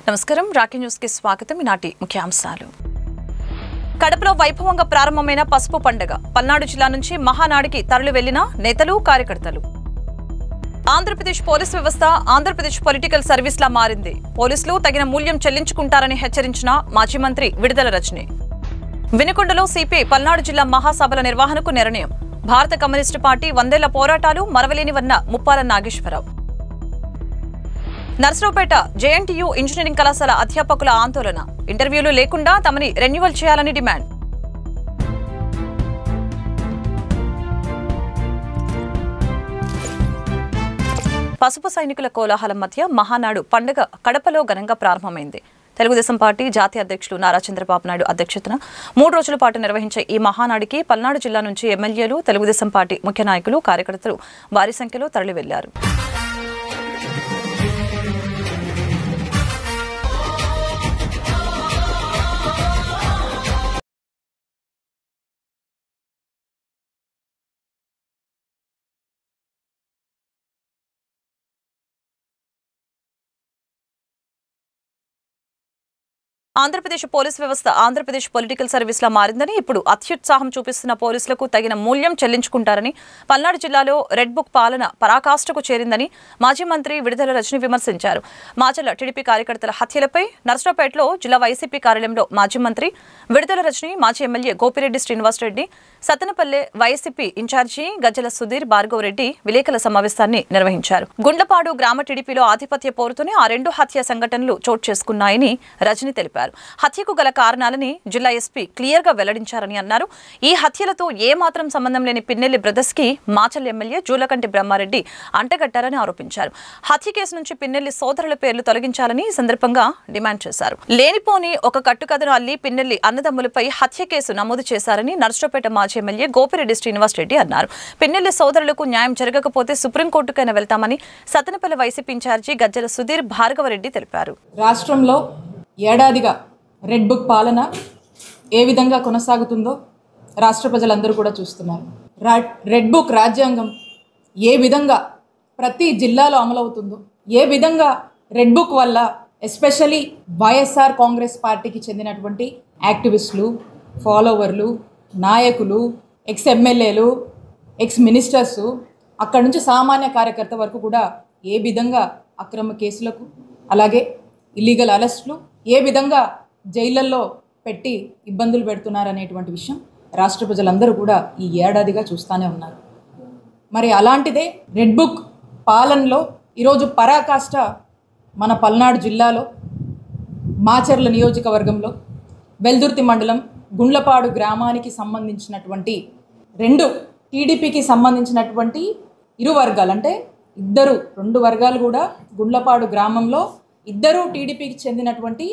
నమస్కారం Rocky news కి స్వాగతం. ఈనాటి ముఖ్యాంశాలు. కడపలో వైభవంగా ప్రారంభమైన పసుపు పండుగ. పల్నాడు జిల్లా నుంచి మహానాడికి తరలి వెళ్లిన నేతలు కార్యకర్తలు. ఆంధ్రప్రదేశ్ పోలీస్ వ్యవస్థ ఆంధ్రప్రదేశ్ పొలిటికల్ సర్వీస్ లా మారింది. పోలీసులు తగిన మూల్యం చెల్లించుకుంటారని హెచ్చరించిన మాజీ మంత్రి విడుదల రజని. వినుకొండలో సిపిఐ పల్నాడు జిల్లా మహాసభల నిర్వహణకు నిర్ణయం. భారత కమ్యూనిస్టు పార్టీ 100 ఏళ్ల పోరాటాలు మరవలేనివన్న ముప్పాల నాగేశ్వరరావు. నర్సరావుపేట జేఎన్టీయూ ఇంజనీరింగ్ కళాశాల అధ్యాపకుల ఆందోళన. ఇంటర్వ్యూలు లేకుండా తమని రెన్యువల్ చేయాలని డిమాండ్. పసుపు సైనికుల కోలాహలం మధ్య మహానాడు పండుగ కడపలో ఘనంగా ప్రారంభమైంది. తెలుగుదేశం పార్టీ జాతీయ అధ్యక్షులు నారా చంద్రబాబు నాయుడు అధ్యక్షతన 3 రోజుల పాటు నిర్వహించే ఈ మహానాడికి పల్నాడు జిల్లా నుంచి ఎమ్మెల్యేలు, తెలుగుదేశం పార్టీ ముఖ్య నాయకులు, కార్యకర్తలు భారీ సంఖ్యలో తరలి వెళ్లారు. ఆంధ్రప్రదేశ్ పోలీస్ వ్యవస్థ ఆంధ్రప్రదేశ్ పొలిటికల్ సర్వీస్ లా మారిందని, ఇప్పుడు అత్యుత్సాహం చూపిస్తున్న పోలీసులకు తగిన మూల్యం చెల్లించుకుంటారని, పల్నాడు జిల్లాలో రెడ్ బుక్ పాలన పరాకాష్ఠకు చేరిందని మాజీ మంత్రి విడుదల రజని విమర్శించారు. మాచర్ల టీడీపీ కార్యకర్తల హత్యలపై నర్సరావుపేటలో జిల్లా వైసీపీ కార్యాలయంలో మాజీ మంత్రి విడుదల రజని, మాజీ MLA Gopireddy Srinivasa Reddy, Sattenapalle YCP in charge Gajjala Sudheer Bhargav Reddy విలేకరుల సమావేశాన్ని నిర్వహించారు. గుండ్లపాడు గ్రామ టీడీపీలో ఆధిపత్య పోరుతూనే ఆ 2 హత్య సంఘటనలు చోటు చేసుకున్నాయని రజని తెలిపారు. హత్యకు గల కారణాలని జిల్లా ఎస్పీ క్లియర్ గా వెల్లడించారని అన్నారు. ఈ హత్యలతో ఏ మాత్రం సంబంధం లేని పిన్నెల్లి బ్రదర్స్ కి మాచల్ ఎమ్మెల్యే జూలకంటి బ్రహ్మారెడ్డి అంటగట్టారని ఆరోపించారు. హత్య కేసు నుంచి పిన్నెల్లి సోదరుల పేర్లు తొలగించాలని ఈ సందర్భంగా డిమాండ్ చేశారు. లేనిపోని ఒక కట్టుకథను అల్లి పిన్నెల్లి అన్నదమ్ములపై హత్య కేసు నమోదు చేశారని నర్సరావుపేట మాజీ ఎమ్మెల్యే గోపిరెడ్డి శ్రీనివాసరెడ్డి అన్నారు. పిన్నెల్లి సోదరులకు న్యాయం జరగకపోతే సుప్రీంకోర్టుకైనా వెళ్తామని సత్తెనపల్లి వైసీపీ ఇన్ఛార్జి గజ్జల సుధీర్ భార్గవరెడ్డి తెలిపారు. రాష్ట్రంలో ఏడాదిగా రెడ్ బుక్ పాలన ఏ విధంగా కొనసాగుతుందో రాష్ట్ర ప్రజలందరూ కూడా చూస్తున్నారు. రెడ్ బుక్ రాజ్యాంగం ఏ విధంగా ప్రతి జిల్లాలో అమలవుతుందో, ఏ విధంగా రెడ్ బుక్ వల్ల ఎస్పెషలీ వైఎస్ఆర్ కాంగ్రెస్ పార్టీకి చెందినటువంటి యాక్టివిస్టులు, ఫాలోవర్లు, నాయకులు, ఎక్స్ ఎమ్మెల్యేలు, ఎక్స్ మినిస్టర్సు, అక్కడి నుంచి సామాన్య కార్యకర్త వరకు కూడా ఏ విధంగా అక్రమ కేసులకు, అలాగే ఇల్లీగల్ అరెస్టులు, ఏ విధంగా జైళ్లలో పెట్టి ఇబ్బందులు పెడుతున్నారనేటువంటి విషయం రాష్ట్ర ప్రజలందరూ కూడా ఈ ఏడాదిగా చూస్తూనే ఉన్నారు. మరి అలాంటిదే రెడ్ బుక్ పాలనలో ఈరోజు పరాకాష్ట మన పల్నాడు జిల్లాలో మాచర్ల నియోజకవర్గంలో వెల్దుర్తి మండలం గుండ్లపాడు గ్రామానికి సంబంధించినటువంటి 2 టీడీపీకి సంబంధించినటువంటి ఇరు వర్గాలు, అంటే 2 వర్గాలు కూడా గుండ్లపాడు గ్రామంలో 2 టీడీపీకి చెందినటువంటి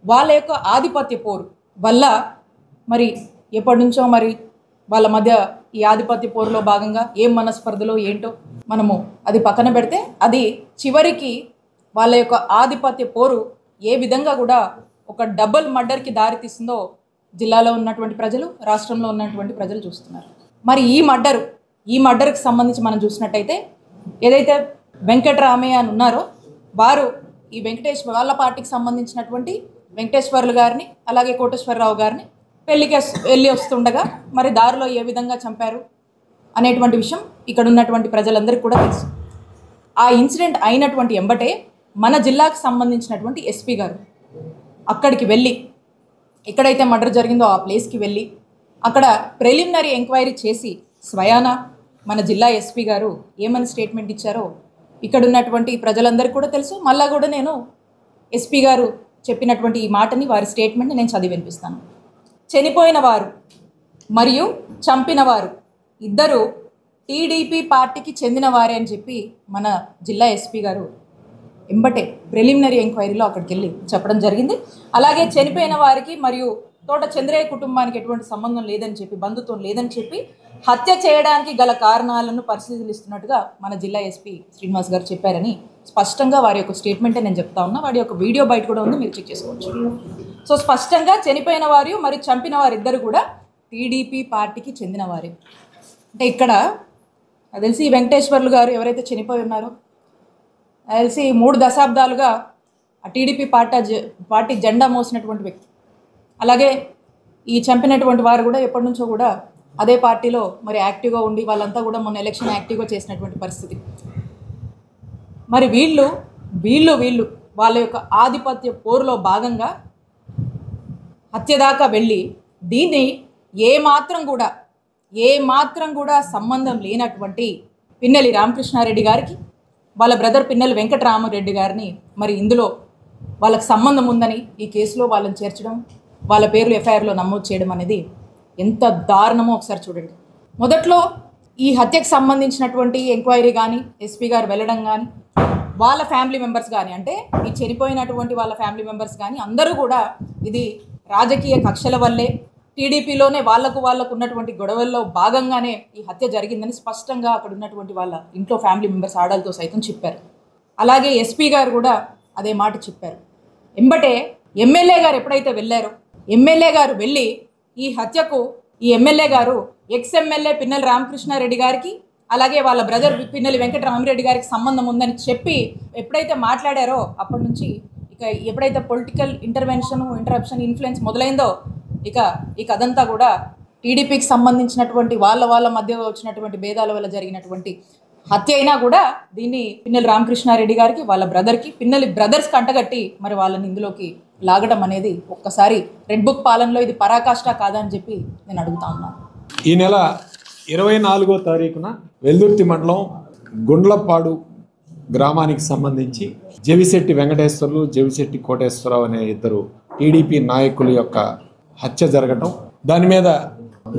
వాళ్ళ యొక్క ఆధిపత్య పోరు వల్ల మరి ఎప్పటి నుంచో మరి వాళ్ళ మధ్య ఈ ఆధిపత్య పోరులో భాగంగా ఏం మనస్పర్ధలో ఏంటో మనము అది పక్కన పెడితే, అది చివరికి వాళ్ళ యొక్క ఆధిపత్య పోరు ఏ విధంగా కూడా ఒక డబుల్ మర్డర్కి దారితీస్తుందో జిల్లాలో ఉన్నటువంటి ప్రజలు, రాష్ట్రంలో ఉన్నటువంటి ప్రజలు చూస్తున్నారు. మరి ఈ మర్డర్కి సంబంధించి మనం చూసినట్టయితే ఏదైతే వెంకటరామయ్య అని ఉన్నారో వారు ఈ వాళ్ళ పార్టీకి సంబంధించినటువంటి వెంకటేశ్వర్లు గారిని, అలాగే కోటేశ్వరరావు గారిని పెళ్లికి వెళ్ళి వస్తుండగా మరి దారిలో ఏ విధంగా చంపారు అనేటువంటి విషయం ఇక్కడ ఉన్నటువంటి ప్రజలందరికీ కూడా తెలుసు. ఆ ఇన్సిడెంట్ అయినటువంటి ఎంబటే మన జిల్లాకు సంబంధించినటువంటి ఎస్పీ గారు అక్కడికి వెళ్ళి, ఎక్కడైతే మర్డర్ జరిగిందో ఆ ప్లేస్కి వెళ్ళి అక్కడ ప్రిలిమినరీ ఎంక్వైరీ చేసి స్వయాన మన జిల్లా ఎస్పీ గారు ఏమని స్టేట్మెంట్ ఇచ్చారో ఇక్కడ ఉన్నటువంటి ప్రజలందరికీ కూడా తెలుసు. మళ్ళా కూడా నేను ఎస్పీ గారు చెప్పినటువంటి ఈ మాటని, వారి స్టేట్మెంట్ని నేను చదివి వినిపిస్తాను. చనిపోయిన వారు మరియు చంపిన వారు 2 టీడీపీ పార్టీకి చెందిన వారే అని చెప్పి మన జిల్లా ఎస్పీ గారు ఎంబటే ప్రిలిమినరీ ఎంక్వైరీలో అక్కడికి వెళ్ళి చెప్పడం జరిగింది. అలాగే చనిపోయిన వారికి మరియు తోట చంద్రయ్య కుటుంబానికి ఎటువంటి సంబంధం లేదని చెప్పి, బంధుత్వం లేదని చెప్పి హత్య చేయడానికి గల కారణాలను పరిశీలిస్తున్నట్టుగా మన జిల్లా ఎస్పీ శ్రీనివాస్ గారు చెప్పారని స్పష్టంగా వారి యొక్క స్టేట్మెంటే నేను చెప్తా ఉన్నా. వాడి యొక్క వీడియో బయట కూడా ఉంది, మీరు చెక్ చేసుకోవచ్చు. సో స్పష్టంగా చనిపోయిన వారు మరియు చంపిన వారిద్దరు కూడా టీడీపీ పార్టీకి చెందిన వారే. అంటే ఇక్కడ తెలిసి వెంకటేశ్వర్లు గారు ఎవరైతే చనిపోయి ఉన్నారో తెలిసి 3 దశాబ్దాలుగా ఆ టీడీపీ పార్టీ జెండా మోసినటువంటి వ్యక్తి. అలాగే ఈ చంపినటువంటి వారు కూడా ఎప్పటి నుంచో కూడా అదే పార్టీలో మరి యాక్టివ్గా ఉండి వాళ్ళంతా కూడా మొన్న ఎలక్షన్ యాక్టివ్గా చేసినటువంటి పరిస్థితి. మరి వీళ్ళు వాళ్ళ యొక్క ఆధిపత్య పోరులో భాగంగా హత్య దాకా వెళ్ళి దీన్ని ఏమాత్రం కూడా సంబంధం లేనటువంటి పిన్నెల్లి రామకృష్ణారెడ్డి గారికి వాళ్ళ బ్రదర్ పిన్నెల్లి వెంకటరామరెడ్డి గారిని మరి ఇందులో వాళ్ళకి సంబంధం ఉందని ఈ కేసులో వాళ్ళని చేర్చడం, వాళ్ళ పేర్లు ఎఫ్ఐఆర్లో నమోదు చేయడం అనేది ఎంత దారుణమో ఒకసారి చూడండి. మొదట్లో ఈ హత్యకు సంబంధించినటువంటి ఎంక్వైరీ కానీ ఎస్పీ గారు వెళ్ళడం కానీ వాళ్ళ ఫ్యామిలీ మెంబర్స్ కానీ, అంటే ఈ చనిపోయినటువంటి వాళ్ళ ఫ్యామిలీ మెంబర్స్ కానీ అందరూ కూడా ఇది రాజకీయ కక్షల వల్లే, టీడీపీలోనే వాళ్ళకు ఉన్నటువంటి గొడవల్లో భాగంగానే ఈ హత్య జరిగిందని స్పష్టంగా అక్కడ ఉన్నటువంటి వాళ్ళ ఇంట్లో ఫ్యామిలీ మెంబర్స్ ఆడలతో సైతం చెప్పారు. అలాగే ఎస్పీ గారు కూడా అదే మాట చెప్పారు. ఎంబటే ఎమ్మెల్యే గారు ఎప్పుడైతే వెళ్ళారో, ఎమ్మెల్యే గారు వెళ్ళి ఈ హత్యకు ఈ ఎమ్మెల్యే గారు ఎక్స్ఎమ్మెల్యే పిన్నెల్లి రామకృష్ణారెడ్డి గారికి అలాగే వాళ్ళ బ్రదర్ పిన్నెల్లి వెంకటరామరెడ్డి గారికి సంబంధం ఉందని చెప్పి ఎప్పుడైతే మాట్లాడారో అప్పటి నుంచి ఇక ఎప్పుడైతే పొలిటికల్ ఇంటరప్షన్ ఇన్ఫ్లుయెన్స్ మొదలైందో ఇక ఈ కథంతా కూడా టీడీపీకి సంబంధించినటువంటి వాళ్ళ మధ్య వచ్చినటువంటి భేదాల వల్ల జరిగినటువంటి హత్య అయినా కూడా దీన్ని పిన్నెల్లి రామకృష్ణారెడ్డి గారికి వాళ్ళ బ్రదర్కి పిన్నెల్లి బ్రదర్స్ కంటగట్టి మరి వాళ్ళని ఇందులోకి లాగడం అనేది ఒక్కసారి రెడ్ బుక్ పాలనలో ఇది పరాకాష్ట కాదని చెప్పి నేను అడుగుతా ఉన్నాను. ఈ నెల 24వ తారీఖున వెల్దుర్తి మండలం గుండ్లపాడు గ్రామానికి సంబంధించి జవిశెట్టి వెంకటేశ్వర్లు జవిశెట్టి కోటేశ్వరరావు అనే ఇద్దరు టీడీపీ నాయకుల యొక్క హత్య జరగటం, దాని మీద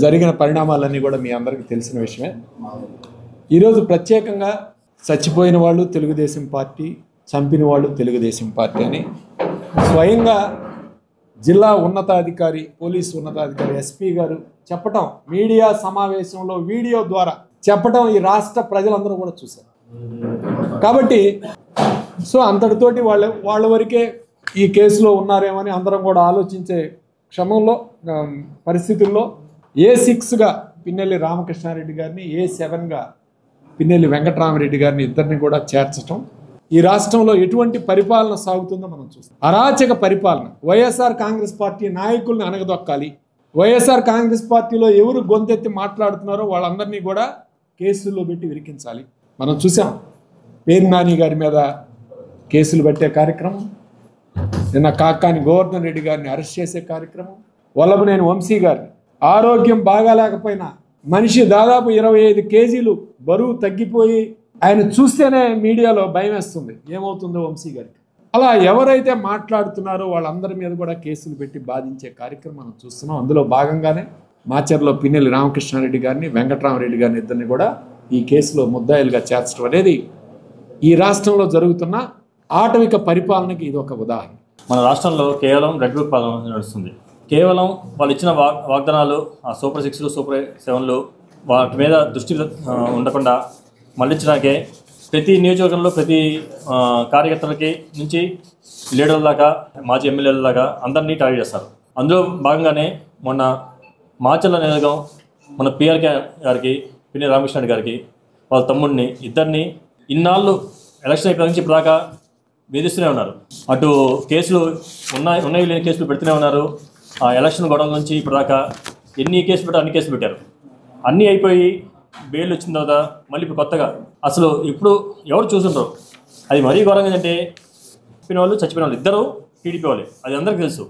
జరిగిన పరిణామాలన్నీ కూడా మీ అందరికీ తెలిసిన విషయమే. ఈరోజు ప్రత్యేకంగా చచ్చిపోయిన వాళ్ళు తెలుగుదేశం పార్టీ, చంపిన వాళ్ళు తెలుగుదేశం పార్టీ అని స్వయంగా జిల్లా ఉన్నతాధికారి, పోలీసు ఉన్నతాధికారి ఎస్పీ గారు చెప్పటం, మీడియా సమావేశంలో వీడియో ద్వారా చెప్పటం ఈ రాష్ట్ర ప్రజలందరూ కూడా చూశారు. కాబట్టి అంతటితోటి వాళ్ళ వరకే ఈ కేసులో ఉన్నారేమని అందరం కూడా ఆలోచించే పరిస్థితుల్లో A6గా పిన్నెల్లి రామకృష్ణారెడ్డి గారిని, A7గా పిన్నెల్లి వెంకటరామరెడ్డి గారిని ఇద్దరిని కూడా చేర్చడం ఈ రాష్ట్రంలో ఎటువంటి పరిపాలన సాగుతుందో మనం చూస్తాం. అరాచక పరిపాలన. వైఎస్ఆర్ కాంగ్రెస్ పార్టీ నాయకుల్ని అనగదొక్కాలి. వైఎస్ఆర్ కాంగ్రెస్ పార్టీలో ఎవరు గొంతెత్తి మాట్లాడుతున్నారో వాళ్ళందరినీ కూడా కేసుల్లో పెట్టి విరికించాలి. మనం చూసాం పేరు నాని గారి మీద కేసులు పెట్టే కార్యక్రమం, నిన్న కాకాని గోవర్ధన్ రెడ్డి గారిని అరెస్ట్ చేసే కార్యక్రమం, వల్లభనేని వంశీ గారిని ఆరోగ్యం బాగాలేకపోయినా మనిషి దాదాపు 25 కేజీలు బరువు తగ్గిపోయి ఆయన చూస్తేనే మీడియాలో భయం వేస్తుంది ఏమవుతుందో వంశీ గారికి. అలా ఎవరైతే మాట్లాడుతున్నారో వాళ్ళందరి మీద కూడా కేసులు పెట్టి బాధించే కార్యక్రమం మనం చూస్తున్నాం. అందులో భాగంగానే మాచర్లో పిన్నెల్లి రామకృష్ణారెడ్డి గారిని, వెంకటరామరెడ్డి గారిని ఇద్దరిని కూడా ఈ కేసులో ముద్దాయిలుగా చేర్చడం అనేది ఈ రాష్ట్రంలో జరుగుతున్న ఆటవిక పరిపాలనకి ఇది ఒక ఉదాహరణ. మన రాష్ట్రంలో కేవలం రెడ్ బుక్ పాలన నడుస్తుంది. కేవలం వాళ్ళు ఇచ్చిన వాగ్దానాలు, ఆ సూపర్ 6లు సూపర్ 7లు వాటి మీద దృష్టి ఉండకుండా మళ్ళించడానికే ప్రతి నియోజకవర్గంలో ప్రతి కార్యకర్తలకి నుంచి లీడర్ల దాకా మాజీ ఎమ్మెల్యేల దాకా అందరినీ టార్గెట్ చేస్తారు. అందులో భాగంగానే మొన్న మాచర్ల నియోజకవర్గం మన పిఆర్కే గారికి, పిన్నెల్లి రామకృష్ణారెడ్డి గారికి వాళ్ళ తమ్ముడిని ఇద్దరిని ఇన్నాళ్ళు ఎలక్షన్ అయిపోయిన నుంచి ఇప్పుడు దాకా వేధిస్తూనే ఉన్నారు. అటు కేసులు ఉన్నాయి లేని కేసులు పెడుతూనే ఉన్నారు. ఆ ఎలక్షన్ గొడవల నుంచి ఇప్పుడు దాకా ఎన్ని కేసులు పెట్టారు, అన్ని కేసులు పెట్టారు. అన్నీ అయిపోయి బెయిల్ వచ్చిన తర్వాత మళ్ళీ ఇప్పుడు కొత్తగా అసలు ఇప్పుడు ఎవరు చూస్తుంటారు. అది మరీ ఘోరంగా ఏంటంటే చచ్చిపోయిన వాళ్ళు చచ్చిపోయిన వాళ్ళు ఇద్దరు టీడీపీ వాళ్ళే, అది అందరికీ తెలుసు.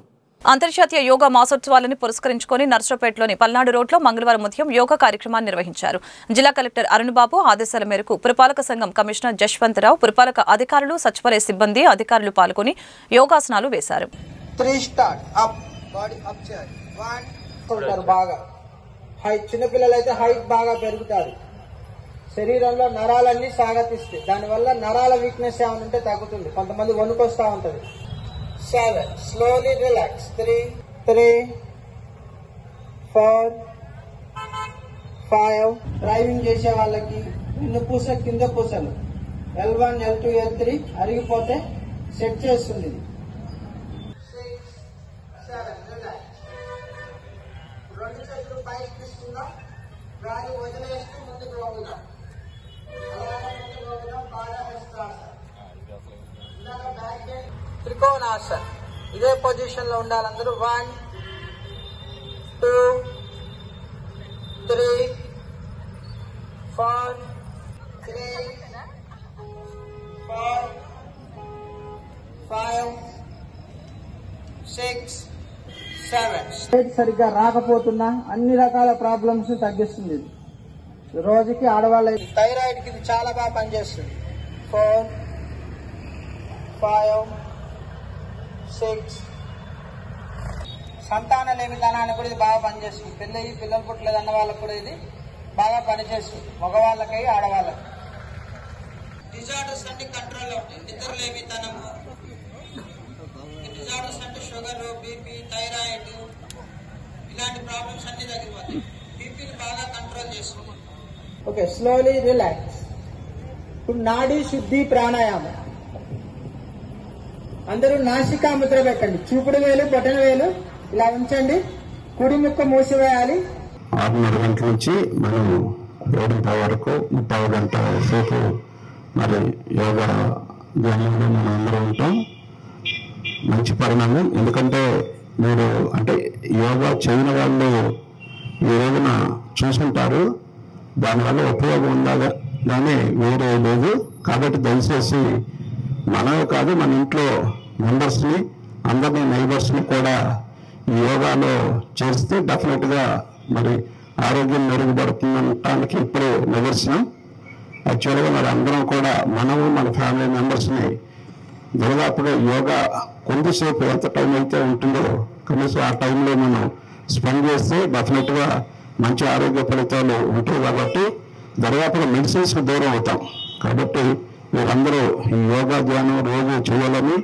అంతర్జాతీయ యోగా మాసోత్సవాలను పురస్కరించుకొని నర్సరావుపేటలోని పల్నాడు రోడ్లో మంగళవారం ఉదయం యోగా కార్యక్రమాన్ని నిర్వహించారు. జిల్లా కలెక్టర్ అరుణ్బాబు ఆదేశాల మేరకు పురపాలక సంఘం కమిషనర్ జశ్వంతరావు, పురపాలక అధికారులు, సచివాలయ సిబ్బంది, అధికారులు పాల్గొని యోగాసనాలు వేశారు. చిన్నపిల్లలైతే హైట్ బాగా పెరుగుతారు, శరీరంలో నరాలన్నీ సాగతిస్తాయి, దానివల్ల నరాల వీక్నెస్ ఏమైనా ఉంటే తగ్గుతుంది, కొంతమంది వణుకొస్తా ఉంటది. 7 slowly relax. 3 4 5 డ్రైవింగ్ చేసే వాళ్ళకి వెన్నుపూస కింద పూసలు L1 L2 L3 అరిగిపోతే సెట్ చేస్తుంది. 6 7 relax. రెండు చేతులు పైకి తీసుకుందాం, గాలి వదిలేస్తూ ముందుకు వంగుదాం, అలాగే ముందుకు వంగుదాం. బాగా త్రికోణ త్రికోణాసన్. ఇదే పొజిషన్ లో ఉండాలి అందరూ. 1 2 3 4 3 4 5 6 7. సరిగ్గా రాకపోతున్నా అన్ని రకాల ప్రాబ్లమ్స్ తగ్గిస్తుంది. రోజుకి ఆడవాళ్ళ థైరాయిడ్ కి ఇది చాలా బాగా పనిచేస్తుంది. 4 5 6. సంతాన లేమితనాన్ని కూడా ఇది బాగా పనిచేస్తుంది. పిల్లలు పుట్టలేదు అన్న వాళ్ళకు కూడా ఇది బాగా పనిచేస్తుంది, మగవాళ్ళకై ఆడవాళ్ళకి. డిజార్డర్స్ అన్ని కంట్రోల్లో ఉంటాయి. నిద్రలేమితనము, డిజార్డర్స్ అంటే షుగర్, బీపీ, థైరాయిడ్ ఇలాంటి ప్రాబ్లమ్స్ అన్ని తగ్గిపోతాయి. బీపీని బాగా కంట్రోల్ చేస్తుంది. Okay, slowly relax. ఇప్పుడు నాడీ శుద్ధి ప్రాణాయామం. అందరూ నాసికా ముద్ర పెట్టండి. చూపుడు వేలు, బొటన వేలు ఇలా ఉంచండి. కుడి ముక్క మూసివేయాలి. 6:30 గంటల నుంచి మనం 7:30 వరకు 30 గంటల సేపు మరి యోగా ధ్యానంలో మనం అందరూ ఉంటాం. మంచి పరిణామం. ఎందుకంటే మీరు అంటే యోగా చేయని వాళ్ళు ఈ రోజున చూసుకుంటారు, దానివల్ల ఉపయోగం ఉందా కానీ వేరే లేదు. కాబట్టి దయచేసి మనమే కాదు, మన ఇంట్లో మెంబర్స్ని అందరినీ నైబర్స్ని కూడా ఈ యోగాలో చేస్తే డెఫినెట్గా మరి ఆరోగ్యం మెరుగుపడుతుందనటానికి ఇప్పుడు నిదర్శనం. యాక్చువల్గా మరి అందరం కూడా మనము మన ఫ్యామిలీ మెంబర్స్ని దాదాపుగా యోగా కొంతసేపు ఎంత టైం అయితే ఉంటుందో కనీసం ఆ టైంలో మనం స్పెండ్ చేస్తే డెఫినెట్గా మంచి ఆరోగ్య ఫలితాలు ఉంటాయి. కాబట్టి దాదాపుగా మెడిసిన్స్కి దూరం అవుతాం. కాబట్టి మీరందరూ ఈ యోగా ధ్యానం రోజు చేయాలని,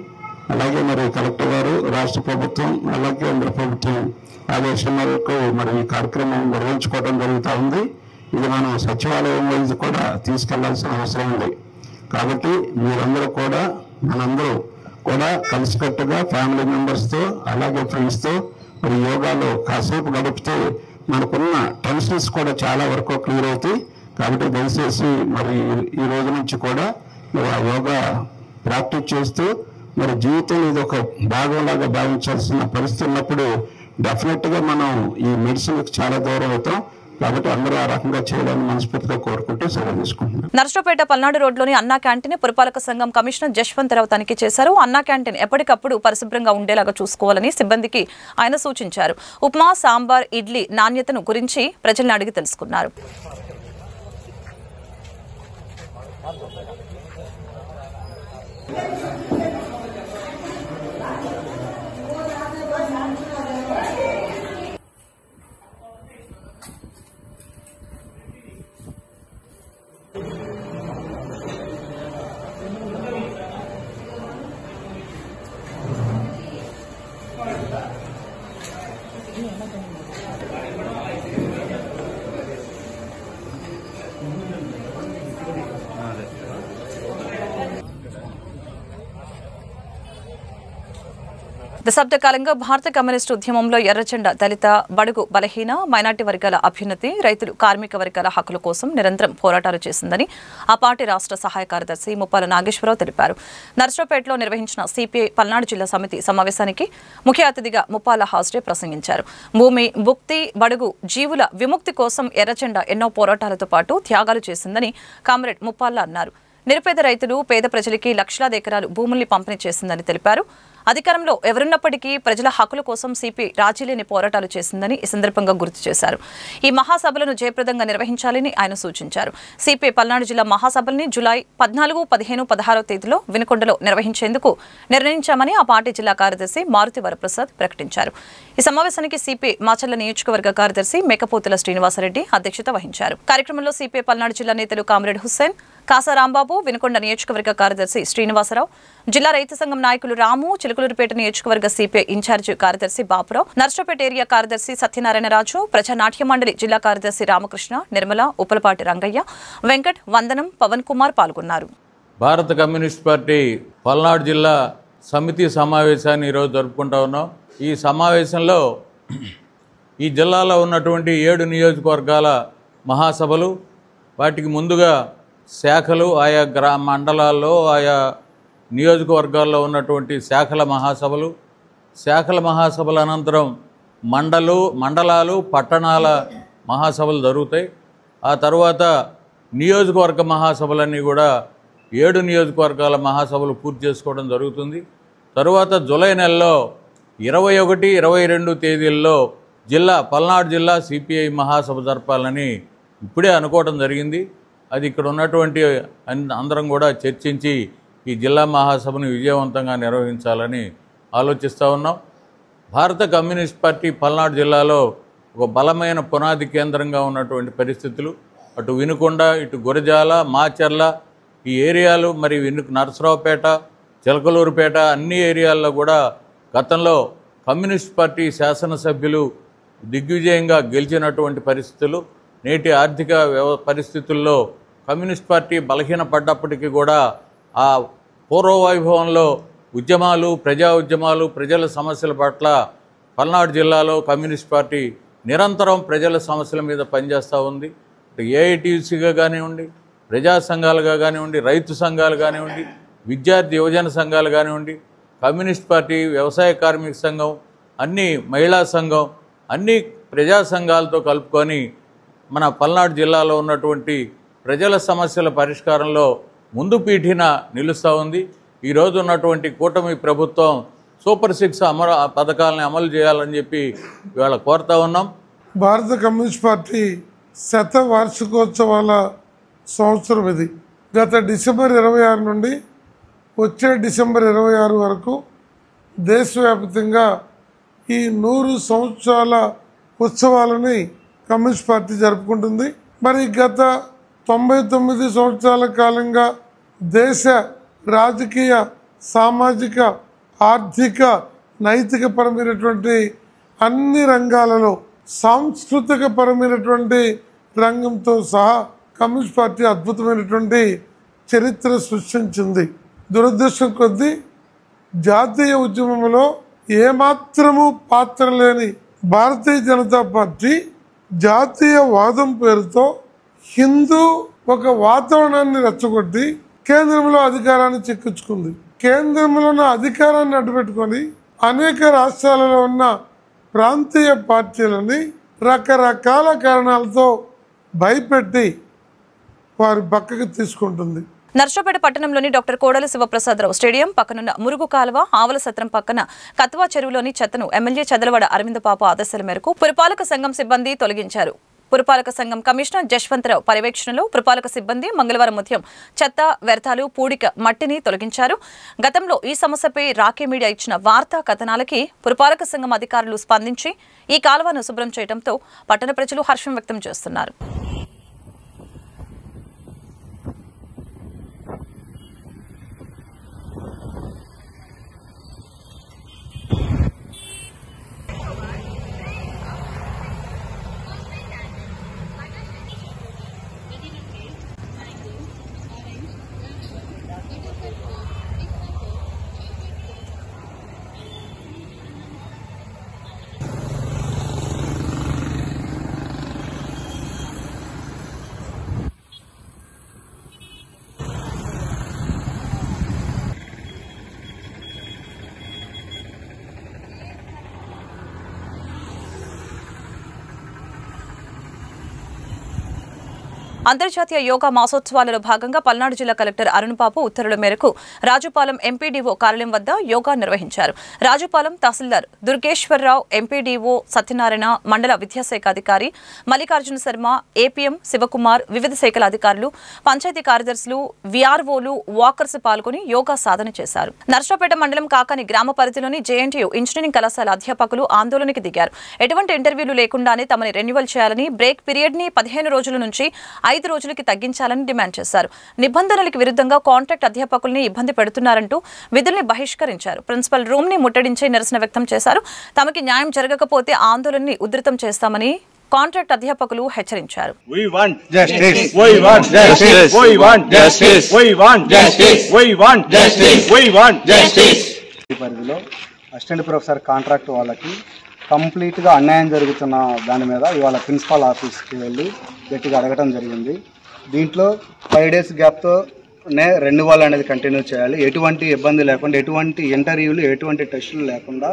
అలాగే మరి కలెక్టర్ గారు, రాష్ట్ర ప్రభుత్వం, అలాగే కేంద్ర ప్రభుత్వం ఆదేశం మేరకు మరి ఈ కార్యక్రమం నిర్వహించుకోవడం జరుగుతూ ఉంది. ఇది మనం సచివాలయం వైజ్ కూడా తీసుకెళ్లాల్సిన అవసరం ఉంది. కాబట్టి మీరందరూ కూడా మనందరూ కూడా కలిసికట్టుగా ఫ్యామిలీ మెంబర్స్తో అలాగే ఫ్రెండ్స్తో మరి యోగాలో కాసేపు గడిపితే మనకున్న టెన్షన్స్ కూడా చాలా వరకు క్లియర్ అవుతాయి. కాబట్టి దయచేసి మరి ఈ రోజు నుంచి కూడా ఆ యోగా ప్రాక్టీస్ చేస్తూ మరి జీవితం ఇది ఒక భాగంలాగా భావించాల్సిన పరిస్థితి ఉన్నప్పుడు డెఫినెట్గా మనం ఈ మెడిసిన్కి చాలా దూరం అవుతాం. కాబట్టి అందరూ ఆ రకంగా చేయాలని మనస్ఫూర్తిగా కోరుకుంటూ సెలవు తీసుకుంటున్నాం. నర్సరావుపేట పల్నాడు రోడ్లోని అన్నా క్యాంటీన్ పురపాలక సంఘం కమిషనర్ జశ్వంతరావు తనిఖీ చేశారు. అన్నా క్యాంటీన్ ఎప్పటికప్పుడు పరిశుభ్రంగా ఉండేలాగా చూసుకోవాలని సిబ్బందికి ఆయన సూచించారు. ఉప్మా, సాంబార్, ఇడ్లీ నాణ్యతను గురించి ప్రజలను అడిగి తెలుసుకున్నారు. దశాబ్ద కాలంగా భారత కమ్యూనిస్టు ఉద్యమంలో ఎర్రజెండా దళిత, బడుగు, బలహీన, మైనార్టీ వర్గాల అభ్యున్నతి, రైతులు, కార్మిక వర్గాల హక్కుల కోసం నిరంతరం పోరాటాలు చేసిందని ఆ పార్టీ రాష్ట్ర సహాయ కార్యదర్శి ముప్పాల నాగేశ్వరరావు తెలిపారు. నర్సరావుపేటలో నిర్వహించిన సిపిఐ పల్నాడు జిల్లా సమితి సమావేశానికి ముఖ్య అతిథిగా ముప్పాల హాస్డే ప్రసంగించారు. భూమి, భుక్తి, బడుగు జీవుల విముక్తి కోసం ఎర్రజెండా ఎన్నో పోరాటాలతో పాటు త్యాగాలు చేసిందని కామ్రేడ్ ముప్పాల అన్నారు. నిరుపేద రైతులు, పేద ప్రజలకి లక్షలాది ఎకరాలు భూముల్ని పంపిణీ చేసిందని తెలిపారు. అధికారంలో ఎవరున్నప్పటికీ ప్రజల హక్కుల కోసం సిపి రాజీలేని పోరాటాలు చేసిందని ఈ సందర్భంగా గుర్తు చేశారు. ఈ మహాసభలను జయప్రదంగా నిర్వహించాలని ఆయన సూచించారు. సిపిఐ పల్నాడు జిల్లా మహాసభల్ని జూలై 14, 15, 16 తేదీలో వినుకొండలో నిర్వహించేందుకు నిర్ణయించామని ఆ పార్టీ జిల్లా కార్యదర్శి మారుతి వరప్రసాద్ ప్రకటించారు. ఈ సమావేశానికి సిపిఐ మాచర్ల నియోజకవర్గ కార్యదర్శి మేకపోతుల శ్రీనివాసరెడ్డి అధ్యక్షత వహించారు. కార్యక్రమంలో సిపిఐ పల్నాడు జిల్లా నేతలు కామ్రేడ్ హుస్సేన్, కాసా రాంబాబు, వినుకొండ నియోజకవర్గ కార్యదర్శి శ్రీనివాసరావు, జిల్లా రైతు సంఘం నాయకులు రాము, చిలుకలూరుపేట నియోజకవర్గ సిపిఐ ఇన్ఛార్జి కార్యదర్శి బాపురావు, నర్సరావుపేట ఏరియా కార్యదర్శి సత్యనారాయణరాజు, ప్రజానాట్య మండలి జిల్లా కార్యదర్శి రామకృష్ణ, నిర్మల, ఉప్పలపాటి రంగయ్య, వెంకట్, వందనం, పవన్ కుమార్ పాల్గొన్నారు. భారత కమ్యూనిస్ట్ పార్టీ పల్నాడు జిల్లా సమితి సమావేశాన్ని ఈరోజు జరుపుకుంటా ఉన్నాం. ఈ సమావేశంలో ఈ జిల్లాలో ఉన్నటువంటి 7 నియోజకవర్గాల మహాసభలు, వాటికి ముందుగా శాఖలు, ఆయా మండలాల్లో, ఆయా నియోజకవర్గాల్లో ఉన్నటువంటి శాఖల మహాసభల అనంతరం మండలాలు పట్టణాల మహాసభలు జరుగుతాయి. ఆ తర్వాత నియోజకవర్గ మహాసభలన్నీ కూడా 7 నియోజకవర్గాల మహాసభలు పూర్తి చేసుకోవడం జరుగుతుంది. తరువాత జూలై నెలలో 21, 22 తేదీల్లో పల్నాడు జిల్లా సిపిఐ మహాసభ జరపాలని ఇప్పుడే అనుకోవడం జరిగింది. అది ఇక్కడ ఉన్నటువంటి అందరం కూడా చర్చించి ఈ జిల్లా మహాసభను విజయవంతంగా నిర్వహించాలని ఆలోచిస్తూ ఉన్నాం. భారత కమ్యూనిస్ట్ పార్టీ పల్నాడు జిల్లాలో ఒక బలమైన పునాది కేంద్రంగా ఉన్నటువంటి పరిస్థితులు, అటు వినుకొండ, ఇటు గురజాల, మాచర్ల ఈ ఏరియాలు, మరి నరసరావుపేట, చిలకలూరుపేట అన్ని ఏరియాల్లో కూడా గతంలో కమ్యూనిస్ట్ పార్టీ శాసనసభ్యులు దిగ్విజయంగా గెలిచినటువంటి పరిస్థితులు. నేటి ఆర్థిక పరిస్థితుల్లో కమ్యూనిస్ట్ పార్టీ బలహీనపడ్డప్పటికీ కూడా ఆ పూర్వ వైభవంలో ప్రజా ఉద్యమాలు, ప్రజల సమస్యల పట్ల పల్నాడు జిల్లాలో కమ్యూనిస్ట్ పార్టీ నిరంతరం ప్రజల సమస్యల మీద పనిచేస్తూ ఉంది. ఏఐటీసీగా కానివ్వండి, ప్రజా సంఘాలుగా కానివ్వండి, రైతు సంఘాలు కానివ్వండి, విద్యార్థి యువజన సంఘాలు కానివ్వండి, కమ్యూనిస్ట్ పార్టీ, వ్యవసాయ కార్మిక సంఘం, అన్ని మహిళా సంఘం, అన్ని ప్రజా సంఘాలతో కలుపుకొని మన పల్నాడు జిల్లాలో ఉన్నటువంటి ప్రజల సమస్యల పరిష్కారంలో ముందు పీఠిన నిలుస్తూ ఉంది. ఈరోజు ఉన్నటువంటి కూటమి ప్రభుత్వం సూపర్ 6 పథకాలని అమలు చేయాలని చెప్పి ఇవాళ కోరుతా ఉన్నాం. భారత కమ్యూనిస్ట్ పార్టీ వార్షికోత్సవాల సంవత్సరం ఇది. గత డిసెంబర్ 26 నుండి వచ్చే డిసెంబర్ 26 వరకు దేశవ్యాప్తంగా ఈ 100 సంవత్సరాల ఉత్సవాలని కమ్యూనిస్ట్ పార్టీ జరుపుకుంటుంది. మరి గత 99 సంవత్సరాల కాలంగా దేశ రాజకీయ, సామాజిక, ఆర్థిక, నైతిక పరమైనటువంటి అన్ని రంగాలలో, సాంస్కృతిక పరమైనటువంటి రంగంతో సహా కమ్యూనిస్ట్ పార్టీ అద్భుతమైనటువంటి చరిత్ర సృష్టించింది. దురదృష్టం కొద్దీ జాతీయ ఉద్యమంలో ఏమాత్రము పాత్ర లేని భారతీయ జనతా పార్టీ జాతీయవాదం పేరుతో హిందూ ఒక వాతావరణాన్ని రెచ్చగొట్టి కేంద్రంలో అధికారాన్ని చిక్కించుకుంది. కేంద్రంలో ఉన్న అధికారాన్ని అడ్డుపెట్టుకొని అనేక రాష్ట్రాలలో ఉన్న ప్రాంతీయ పార్టీలని రకరకాల కారణాలతో భయపెట్టి వారి పక్కకు తీసుకుంటుంది. నర్సరావుపేట పట్టణంలోని డాక్టర్ కోడలి శివప్రసాదరావు స్టేడియం పక్కనున్న మురుగు కాలువ, ఆవల సత్రం పక్కన కత్వా చెరువులోని చెత్తను ఎమ్మెల్యే చదలవాడ అరవిందబాబు ఆదేశాల మేరకు పురపాలక సంఘం సిబ్బంది తొలగించారు. పురపాలక సంఘం కమిషనర్ జశ్వంతరావు పర్యవేక్షణలో పురపాలక సిబ్బంది మంగళవారం ఉదయం చెత్త, వ్యర్థాలు, పూడిక, మట్టిని తొలగించారు. గతంలో ఈ సమస్యపై రాకే మీడియా ఇచ్చిన వార్తా కథనాలకి పురపాలక సంఘం అధికారులు స్పందించి ఈ కాలువను శుభ్రం చేయడంతో పట్టణ ప్రజలు హర్షం వ్యక్తం చేస్తున్నారు. అంతర్జాతీయ యోగా మాసోత్సవాలలో భాగంగా పల్నాడు జిల్లా కలెక్టర్ అరుణ్ బాబు ఉత్తర్వుల మేరకు రాజుపాలెం ఎంపీడీఓ కార్యాలయం వద్ద యోగా నిర్వహించారు. రాజుపాలెం తహసీల్దార్ దుర్గేశ్వరరావు, ఎంపీడీఓ సత్యనారాయణ, మండల విద్యాశాఖ అధికారి మల్లికార్జున శర్మ, ఏపీఎం శివకుమార్, వివిధ శాఖల అధికారులు, పంచాయతీ కార్యదర్శులు, వీఆర్ఓలు, వాకర్స్ పాల్గొని యోగా సాధన చేశారు. నర్సరావుపేట మండలం కాకాని గ్రామ పరిధిలోని జేఎన్టీయూ ఇంజనీరింగ్ కళాశాల అధ్యాపకులు ఆందోళనకి దిగారు. ఎటువంటి ఇంటర్వ్యూలు లేకుండానే తమని రెన్యువల్ చేయాలని, బ్రేక్ పీరియడ్ ని 15 రోజుల నుంచి 5 రోజులకి తగ్గించాలని డిమాండ్ చేశారు. నిబంధనలకు విరుద్ధంగా కాంట్రాక్ట్ అధ్యాపకుల్ని ఇబ్బంది పెడుతున్నారంటూ విధుల్ని బహిష్కరించారు. ప్రిన్సిపల్ రూమ్ ని ముట్టడించి నిరసన వ్యక్తం చేశారు. తమకి న్యాయం జరగకపోతే ఆందోళనని ఉధృతం చేస్తామని కాంట్రాక్ట్ అధ్యాపకులు హెచ్చరించారు. అసిస్టెంట్ ప్రొఫెసర్ కాంట్రాక్ట్ వాళ్ళకి కంప్లీట్గా అన్యాయం జరుగుతున్న దాని మీద ఇవాళ ప్రిన్సిపాల్ ఆఫీస్కి వెళ్ళి గట్టిగా అడగటం జరిగింది. దీంట్లో 5 days గ్యాప్తో రెన్యువల్ అనేది కంటిన్యూ చేయాలి, ఎటువంటి ఇబ్బంది లేకుండా, ఎటువంటి ఇంటర్వ్యూలు, ఎటువంటి టెస్టులు లేకుండా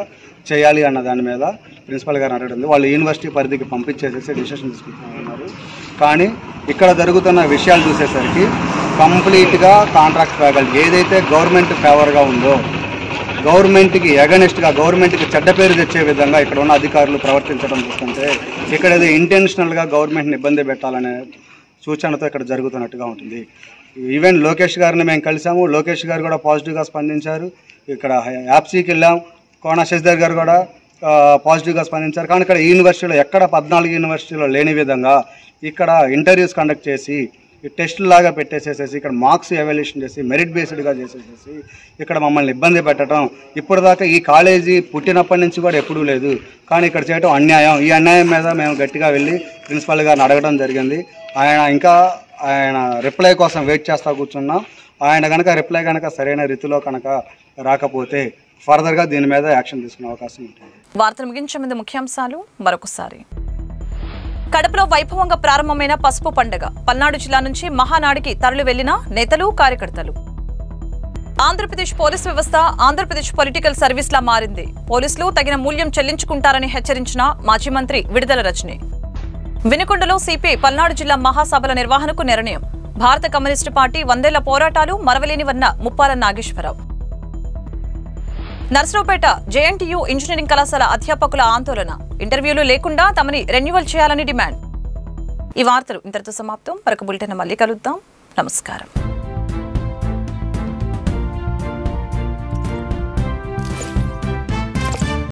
చేయాలి అన్న దాని మీద ప్రిన్సిపల్ గారు అడగడం. వాళ్ళు యూనివర్సిటీ పరిధికి పంపించేసేసి డిసిషన్ తీసుకుంటున్నారు. కానీ ఇక్కడ జరుగుతున్న విషయాలు చూసేసరికి కంప్లీట్గా కాంట్రాక్ట్ ఫ్యాకల్టీ ఏదైతే గవర్నమెంట్ ఫేవర్గా ఉందో, గవర్నమెంట్కి ఎగనెస్ట్గా, గవర్నమెంట్కి చెడ్డ పేరు తెచ్చే విధంగా ఇక్కడ ఉన్న అధికారులు ప్రవర్తించడం చూస్తుంటే ఇక్కడ ఏదో ఇంటెన్షనల్గా గవర్నమెంట్ని ఇబ్బంది పెట్టాలనే సూచనతో ఇక్కడ జరుగుతున్నట్టుగా ఉంటుంది. ఈవెన్ లోకేష్ గారిని మేము కలిసాము, లోకేష్ గారు కూడా పాజిటివ్గా స్పందించారు. ఇక్కడ యాప్సీకి వెళ్ళాం, కోన శశిధర్ గారు కూడా పాజిటివ్గా స్పందించారు. కానీ ఇక్కడ యూనివర్సిటీలో ఎక్కడ 14 యూనివర్సిటీలో లేని విధంగా ఇక్కడ ఇంటర్వ్యూస్ కండక్ట్ చేసి టెస్టులు లాగా పెట్టేసేసేసి ఇక్కడ మార్క్స్ ఎవాల్యుయేషన్ చేసి మెరిట్ బేస్డ్గా చేసేసేసి ఇక్కడ మమ్మల్ని ఇబ్బంది పెట్టడం ఇప్పుడు దాకా ఈ కాలేజీ పుట్టినప్పటి నుంచి కూడా ఎప్పుడూ లేదు. కానీ ఇక్కడ చేయడం అన్యాయం. ఈ అన్యాయం మీద మేము గట్టిగా వెళ్ళి ప్రిన్సిపల్ గారిని అడగడం జరిగింది. ఆయన రిప్లై కోసం వెయిట్ చేస్తూ కూర్చున్నాం. ఆయన కనుక రిప్లై కనుక సరైన రీతిలో కనుక రాకపోతే ఫర్దర్గా దీని మీద యాక్షన్ తీసుకునే అవకాశం ఉంటుంది. వార్తలు ముగించే ముందు ముఖ్యాంశాలు మరొకసారి. కడపలో వైభవంగా ప్రారంభమైన పసుపు పండుగ. పల్నాడు జిల్లా నుంచి మహానాడికి తరలి వెళ్లిన నేతలు, కార్యకర్తలు. ఆంధ్రప్రదేశ్ పోలీస్ వ్యవస్థ ఆంధ్రప్రదేశ్ పొలిటికల్ సర్వీస్లా మారింది. పోలీసులు తగిన మూల్యం చెల్లించుకుంటారని హెచ్చరించిన మాజీ మంత్రి విడుదల రజని. వినుకొండలో సిపిఐ పల్నాడు జిల్లా మహాసభల నిర్వహణకు నిర్ణయం. భారత కమ్యూనిస్టు పార్టీ 100 ఏళ్ల పోరాటాలు మరవలేనివన్న ముప్పాల నాగేశ్వరరావు. నర్సరావుపేట జేఎన్టీయూ ఇంజనీరింగ్ కళాశాల అధ్యాపకుల ఆందోళన. ఇంటర్వ్యూలు లేకుండా తమని రెన్యువల్ చేయాలని డిమాండ్. ఈ వార్తలు ఇంతటితో సమాప్తం. మరొక బులెటిన్ మళ్ళీ కలుద్దాం. నమస్కారం.